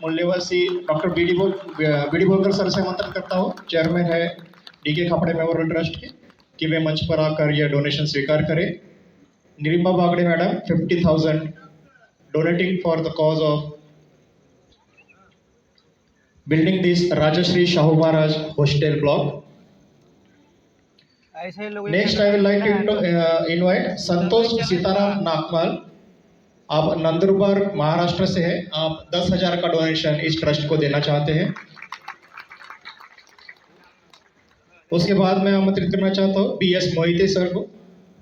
मूल्यवासी doctor BD बोलकर sir से आमंत्रण करता हूँ, चेयरमैन है डीके खापड़े मेमोरियल ट्रस्ट के, कि वे मंच पर आकर यह डोनेशन स्वीकार करें। Nirimba Bagde madam 50,000 donating for the cause of building this Rajshri Shahu Maharaj hostel block. Next I will like to invite Santosh Sitaram Nagpal, आप नंदुरबार महाराष्ट्र से हैं, आप 10,000 का डोनेशन इस ट्रस्ट को देना चाहते हैं। उसके बाद मैं आमंत्रित करना चाहता हूँ BS मोहिते सर को,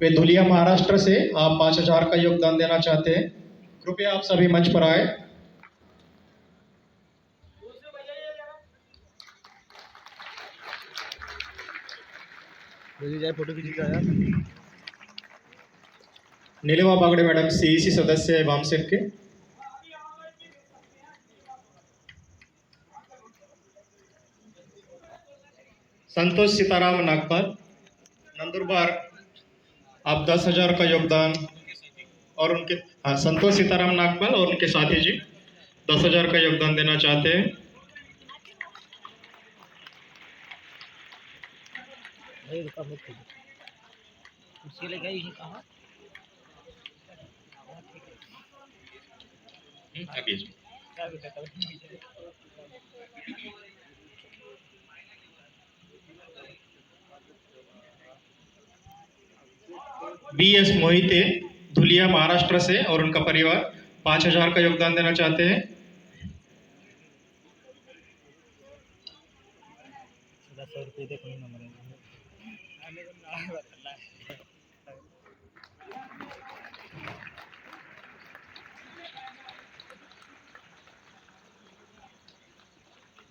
वे धुलिया महाराष्ट्र से, आप 5,000 का योगदान देना चाहते हैं। कृपया आप सभी मंच पर आए। फोटो खींच यार। नीलिमा बागड़े मैडम CEC सदस्य है वामसेफ के। संतोष सीताराम नागपाल, नंदुरबार, आप 10,000 का योगदान और उनके संतोष सीताराम नागपाल और उनके साथी जी 10,000 का योगदान देना चाहते हैं। BS मोहिते धुलिया महाराष्ट्र से और उनका परिवार 5,000 का योगदान देना चाहते हैं।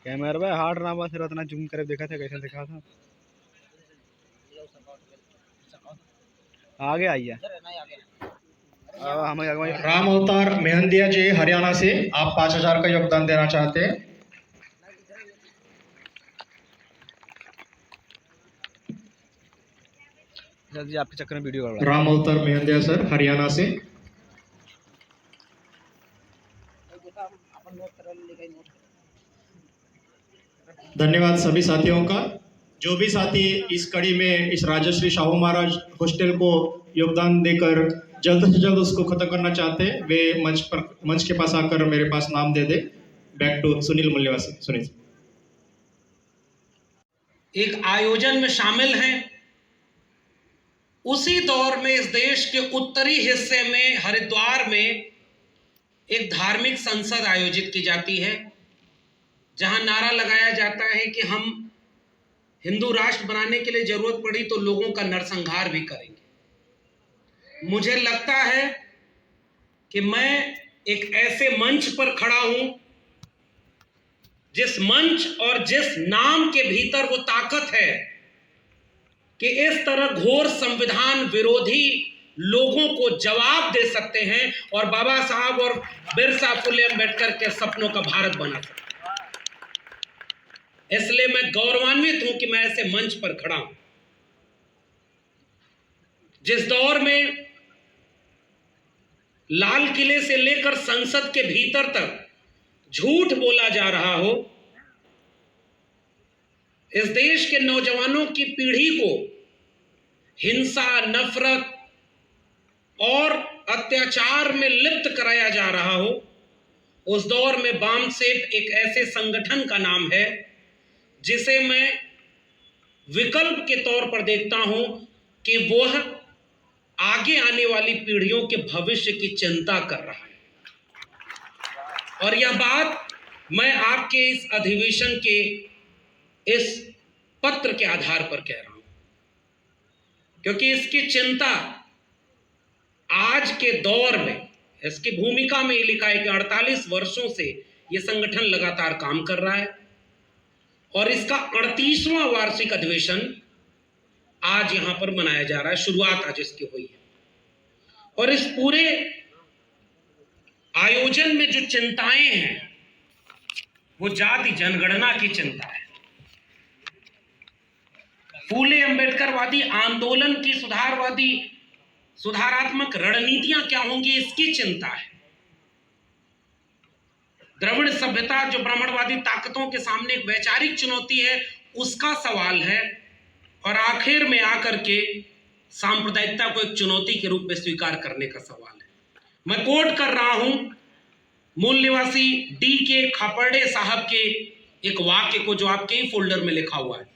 कैमरा भाई हार्ड ना बस इतना जूम करे देखा था, कैसे देखा था। आगे आइए। राम अवतार मेहंदिया जी हरियाणा से, आप 5,000 का योगदान देना चाहते हैं। जी आपके चक्कर में वीडियो राम अवतार मेहंदिया सर हरियाणा से। धन्यवाद सभी साथियों का। जो भी साथी इस कड़ी में इस राजश्री शाहू महाराज हॉस्टल को योगदान देकर जल्द से जल्द उसको खत्म करना चाहते हैं, वे मंच के पास आकर मेरे पास नाम दे दे। Back to Sunil Mulyavasi. सुनील, एक आयोजन में शामिल हैं। उसी दौर में इस देश के उत्तरी हिस्से में हरिद्वार में एक धार्मिक संसद आयोजित की जाती है, जहां नारा लगाया जाता है कि हम हिंदू राष्ट्र बनाने के लिए जरूरत पड़ी तो लोगों का नरसंहार भी करेंगे। मुझे लगता है कि मैं एक ऐसे मंच पर खड़ा हूं जिस मंच और जिस नाम के भीतर वो ताकत है कि इस तरह घोर संविधान विरोधी लोगों को जवाब दे सकते हैं और बाबा साहब और बिरसा फुले अम्बेडकर के सपनों का भारत बना सकते हैं। इसलिए मैं गौरवान्वित हूं कि मैं ऐसे मंच पर खड़ा हूं। जिस दौर में लाल किले से लेकर संसद के भीतर तक झूठ बोला जा रहा हो, इस देश के नौजवानों की पीढ़ी को हिंसा, नफरत और अत्याचार में लिप्त कराया जा रहा हो, उस दौर में वामसेफ एक ऐसे संगठन का नाम है जिसे मैं विकल्प के तौर पर देखता हूं कि वह आगे आने वाली पीढ़ियों के भविष्य की चिंता कर रहा है। और यह बात मैं आपके इस अधिवेशन के इस पत्र के आधार पर कह रहा हूं, क्योंकि इसकी चिंता आज के दौर में, इसकी भूमिका में लिखा है कि 48 वर्षों से यह संगठन लगातार काम कर रहा है और इसका 38वां वार्षिक अधिवेशन आज यहां पर मनाया जा रहा है। शुरुआत आज इसकी हुई है और इस पूरे आयोजन में जो चिंताएं हैं वो जाति जनगणना की चिंता है, फूले अंबेडकरवादी आंदोलन की सुधारात्मक रणनीतियां क्या होंगी इसकी चिंता है, द्रविड़ सभ्यता जो ब्राह्मणवादी ताकतों के सामने एक वैचारिक चुनौती है, उसका सवाल है, और आखिर में आकर के सांप्रदायिकता को एक चुनौती के रूप में स्वीकार करने का सवाल है। मैं कोट कर रहा हूं मूल निवासी D.K. खापर्डे साहब के एक वाक्य को, जो आपके ही फोल्डर में लिखा हुआ है,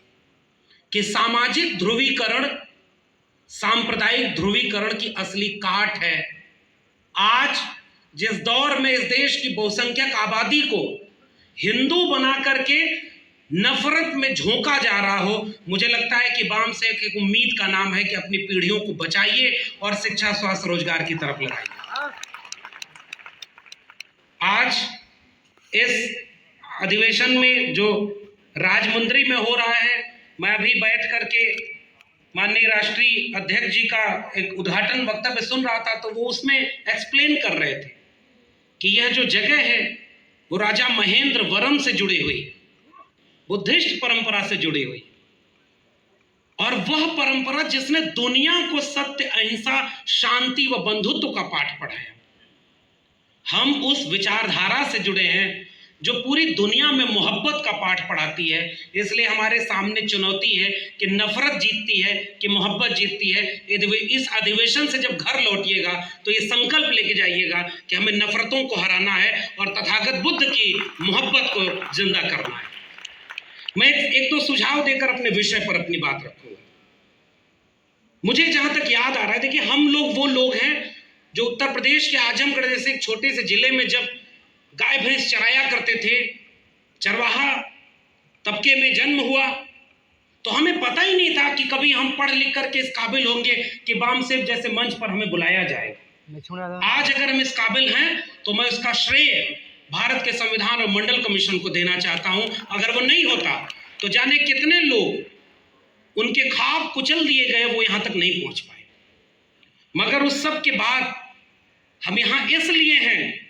कि सामाजिक ध्रुवीकरण सांप्रदायिक ध्रुवीकरण की असली काट है। आज जिस दौर में इस देश की बहुसंख्यक आबादी को हिंदू बना करके नफरत में झोंका जा रहा हो, मुझे लगता है कि बाम से एक उम्मीद का नाम है कि अपनी पीढ़ियों को बचाइए और शिक्षा, स्वास्थ्य, रोजगार की तरफ लगाइए। आज इस अधिवेशन में जो राजमुंद्री में हो रहा है, मैं अभी बैठ करके माननीय राष्ट्रीय अध्यक्ष जी का एक उद्घाटन वक्तव्य सुन रहा था, तो वो उसमें एक्सप्लेन कर रहे थे कि यह जो जगह है वो राजा महेंद्र वरम से जुड़ी हुई है, बुद्धिस्ट परंपरा से जुड़ी हुई, और वह परंपरा जिसने दुनिया को सत्य, अहिंसा, शांति व बंधुत्व का पाठ पढ़ाया। हम उस विचारधारा से जुड़े हैं जो पूरी दुनिया में मोहब्बत का पाठ पढ़ाती है। इसलिए हमारे सामने चुनौती है कि नफरत जीतती है कि मोहब्बत जीतती है। इस अधिवेशन से जब घर लौटिएगा तो ये संकल्प लेके जाइएगा कि हमें नफरतों को हराना है और तथागत बुद्ध की मोहब्बत को जिंदा करना है। मैं एक दो सुझाव देकर अपने विषय पर अपनी बात रखूंगा। मुझे जहां तक याद आ रहा है, देखिए, हम लोग वो लोग हैं जो उत्तर प्रदेश के आजमगढ़ जैसे एक छोटे से जिले में जब गाय भैंस चराया करते थे, चरवाहा तबके में जन्म हुआ, तो हमें पता ही नहीं था कि कभी हम पढ़ लिख करके इस काबिल होंगे कि बामसेफ जैसे मंच पर हमें बुलाया जाएगा। आज अगर हम इस काबिल हैं तो मैं उसका श्रेय भारत के संविधान और मंडल कमीशन को देना चाहता हूं। अगर वो नहीं होता तो जाने कितने लोग, उनके ख्वाब कुचल दिए गए, वो यहां तक नहीं पहुंच पाए। मगर उस सब के बाद हम यहां इसलिए हैं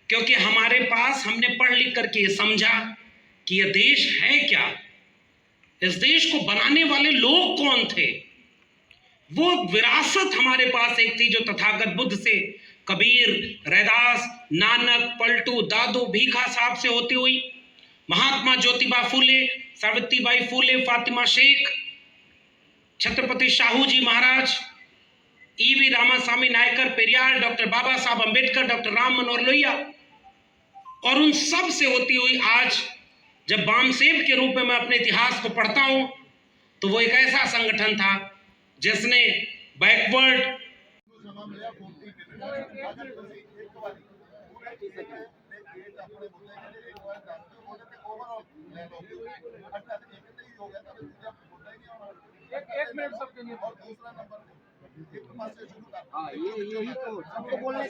क्योंकि हमारे पास, हमने पढ़ लिख करके ये समझा कि यह देश है क्या, इस देश को बनाने वाले लोग कौन थे। वो विरासत हमारे पास एक थी जो तथागत बुद्ध से, कबीर, रैदास, नानक, पलटू, दादू, भीखा साहब से होती हुई महात्मा ज्योतिबा फूले, सावित्रीबाई फूले, फातिमा शेख, छत्रपति शाहू जी महाराज, E.V. रामास्वामी नायकर, पेरियार, डॉक्टर बाबा साहब अम्बेडकर, डॉक्टर राम मनोहर लोहिया, और उन सब से होती हुई आज जब बामसेफ के रूप में मैं अपने इतिहास को पढ़ता हूं तो वो एक ऐसा संगठन था जिसने बैकवर्ड हाँ, ये यही तो सबको बोलने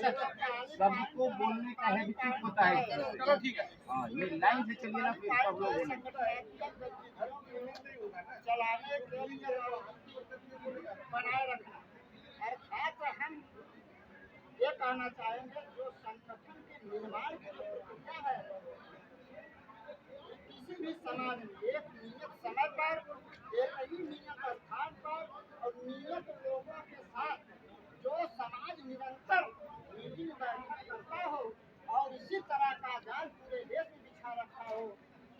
का हैबिट होता है। चलो ठीक है, हाँ, ये लाइन से चलिए ना, फिर सब लोग चलाने के लिए बनाए रखना। अर्थात हम ये कहना चाहेंगे जो संगठन के निर्माण की प्रक्रिया है, किसी भी समाज में एक नियत समय पर, एक ही नियत स्थान पर और नियत लोगों के साथ जो समाज निरंतर मीटिंग बैठक करता हो और इसी तरह का जाल पूरे देश में बिछा रखा हो,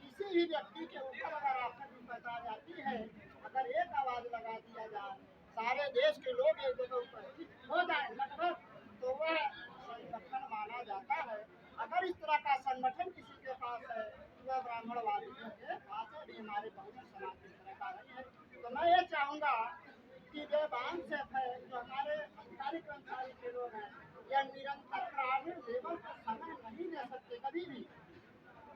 किसी भी व्यक्ति के ऊपर अगर आफत बता जाती है, अगर एक आवाज लगा दिया जाए, सारे देश के लोग एक जगह उपस्थित हो जाए लगभग, तो वह संगठन माना जाता है। अगर इस तरह का संगठन किसी के पास है, वह ब्राह्मणवादियों के पास है, भी हमारे बहुजन समाज की तरह का नहीं है। तो मैं ये चाहूँगा कि जो बामसेफ है, जो हमारे अधिकारी कर्मचारी के लोग हैं, यह निरंतर ग्रामीण लेवल पर समय नहीं दे सकते, कभी भी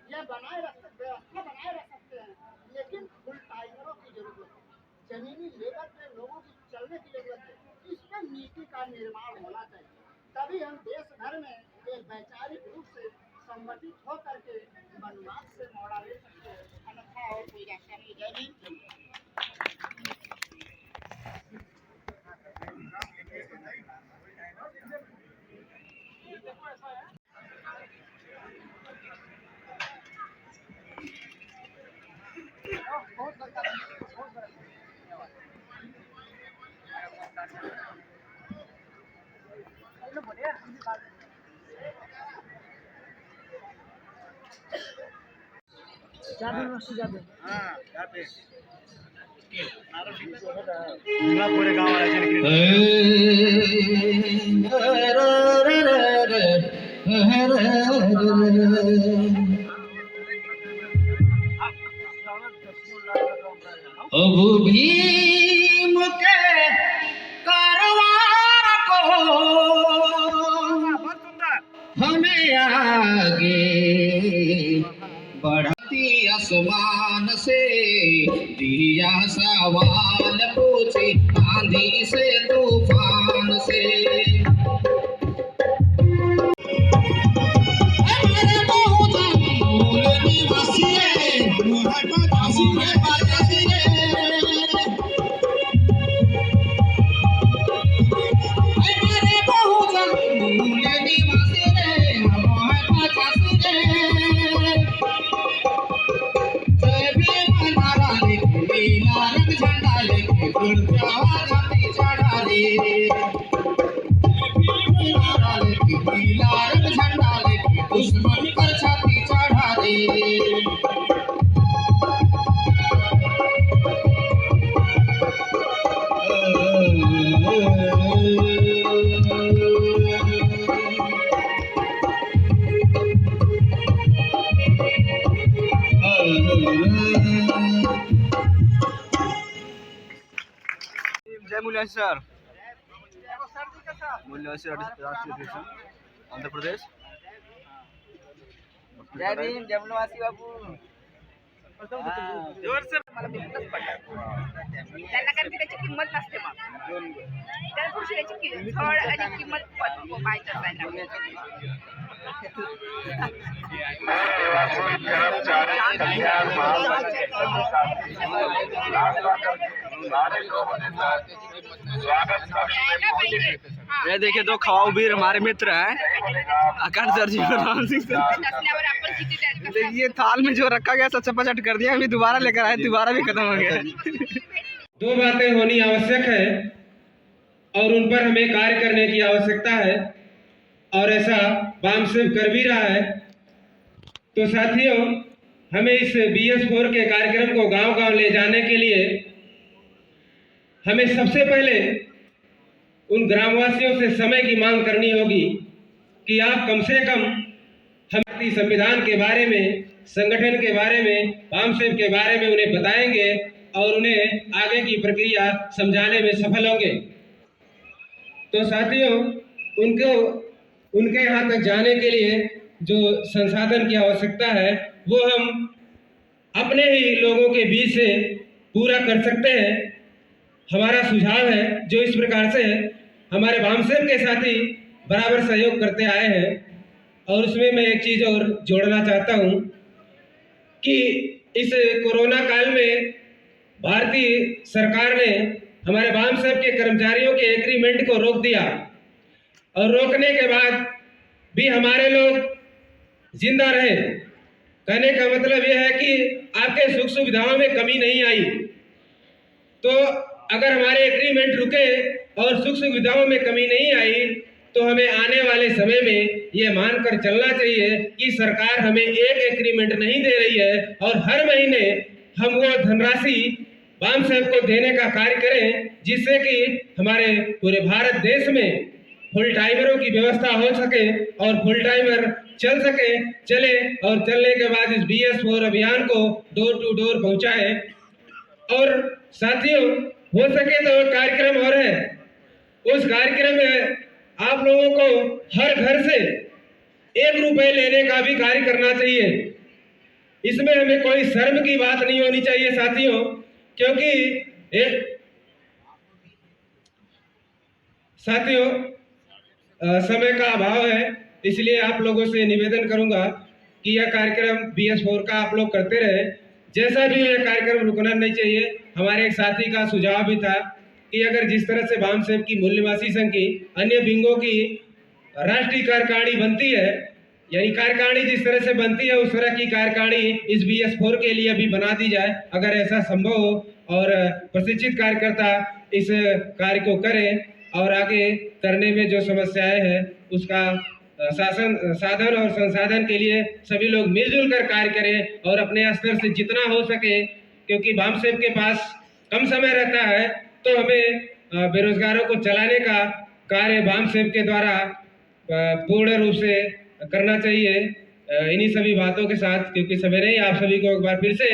यह बनाए रख सकते, व्यवस्था बनाए रख सकते हैं, लेकिन फुल टाइमरों की जरूरत है, जमीनी लेवल पे लोगों की चलने की जरूरत है। इस पर नीति का निर्माण होना चाहिए, तभी हम देश भर में एक वैचारिक रूप से संगठित होकर के वनवास से मोड़ा ले सकते हैं। अन्यथा और कोई रास्ता नहीं। जय हिंद। पूरे गाँव वाला चल के अब भीम के कारवां को हमें आगे बढ़ती आसमान से दिया सवाल पूछे आंधी से तूफान से दुश्मन पर छाती चढ़ा दे जय मूल्यासी सर। मूल्यासी राष्ट्रीय अध्यक्ष आंध्र प्रदेश। जय भीम, जय मूल्यासी बाबू। जोर से मला भेटतच पडला त्यांना कारण की त्याची किंमत नसते मग त्या दिवशी त्याची फळ आणि किंमत माहीत असायला ये देखिए दो खवाऊबीर हमारे मित्र हैं आकाश सर जी और राम सिंह सर। नसल्यावर आपण किती त्यांना देखिए थाल में जो रखा गया सब चपाचट कर दिया, अभी दोबारा लेकर आए, दोबारा भी खत्म हो गया। दो बातें होनी आवश्यक है और उन पर हमें कार्य करने की आवश्यकता है और ऐसा वामसेव कर भी रहा है। तो साथियों, हमें इस BS4 के कार्यक्रम को गांव-गांव ले जाने के लिए हमें सबसे पहले उन ग्रामवासियों से समय की मांग करनी होगी कि आप कम से कम हमारे संविधान के बारे में, संगठन के बारे में, वामसेव के बारे में उन्हें बताएंगे और उन्हें आगे की प्रक्रिया समझाने में सफल होंगे। तो साथियों, उनके यहाँ तक जाने के लिए जो संसाधन की आवश्यकता है वो हम अपने ही लोगों के बीच से पूरा कर सकते हैं। हमारा सुझाव है जो इस प्रकार से है, हमारे वामसेव के साथी बराबर सहयोग करते आए हैं और उसमें मैं एक चीज़ और जोड़ना चाहता हूँ कि इस कोरोना काल में भारतीय सरकार ने हमारे वामसेव के कर्मचारियों के एग्रीमेंट को रोक दिया और रोकने के बाद भी हमारे लोग जिंदा रहे। कहने का मतलब यह है कि आपके सुख सुविधाओं में कमी नहीं आई। तो अगर हमारे एग्रीमेंट रुके और सुख सुविधाओं में कमी नहीं आई तो हमें आने वाले समय में ये मानकर चलना चाहिए कि सरकार हमें एक एग्रीमेंट नहीं दे रही है और हर महीने हम वो धनराशि वामसेव को देने का कार्य करें जिससे कि हमारे पूरे भारत देश में फुल टाइमरों की व्यवस्था हो सके और फुल टाइमर चल सके, चले और चलने के बाद इस BS4 अभियान को डोर टू डोर पहुंचाए। और साथियों, हो सके तो एक कार्यक्रम और है, उस कार्यक्रम में आप लोगों को हर घर से 1 रुपए लेने का भी कार्य करना चाहिए। इसमें हमें कोई शर्म की बात नहीं होनी चाहिए साथियों, क्योंकि साथियों समय का अभाव है, इसलिए आप लोगों से निवेदन करूंगा कि यह कार्यक्रम BS4 का आप लोग करते रहे। जैसा भी यह कार्यक्रम रुकना नहीं चाहिए। हमारे एक साथी का सुझाव भी था कि अगर जिस तरह से वामसेव की मूल्यवासी संघ की अन्य विंगों की राष्ट्रीय कार्यकारिणी बनती है, यानी कार्यकारिणी जिस तरह से बनती है उस तरह की कार्यकारिणी इस BS4 के लिए भी बना दी जाए, अगर ऐसा संभव हो और प्रशिक्षित कार्यकर्ता इस कार्य को करें और आगे करने में जो समस्याएं हैं उसका साधन और संसाधन के लिए सभी लोग मिलजुल कर कार्य करें और अपने स्तर से जितना हो सके, क्योंकि बामसेब के पास कम समय रहता है, तो हमें बेरोजगारों को चलाने का कार्य बामसेब के द्वारा पूर्ण रूप से करना चाहिए। इन्हीं सभी बातों के साथ, क्योंकि सवेरे ही आप सभी को एक बार फिर से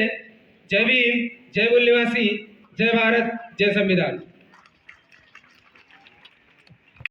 जय भीम, जय मूल निवासी, जय भारत, जय संविधान।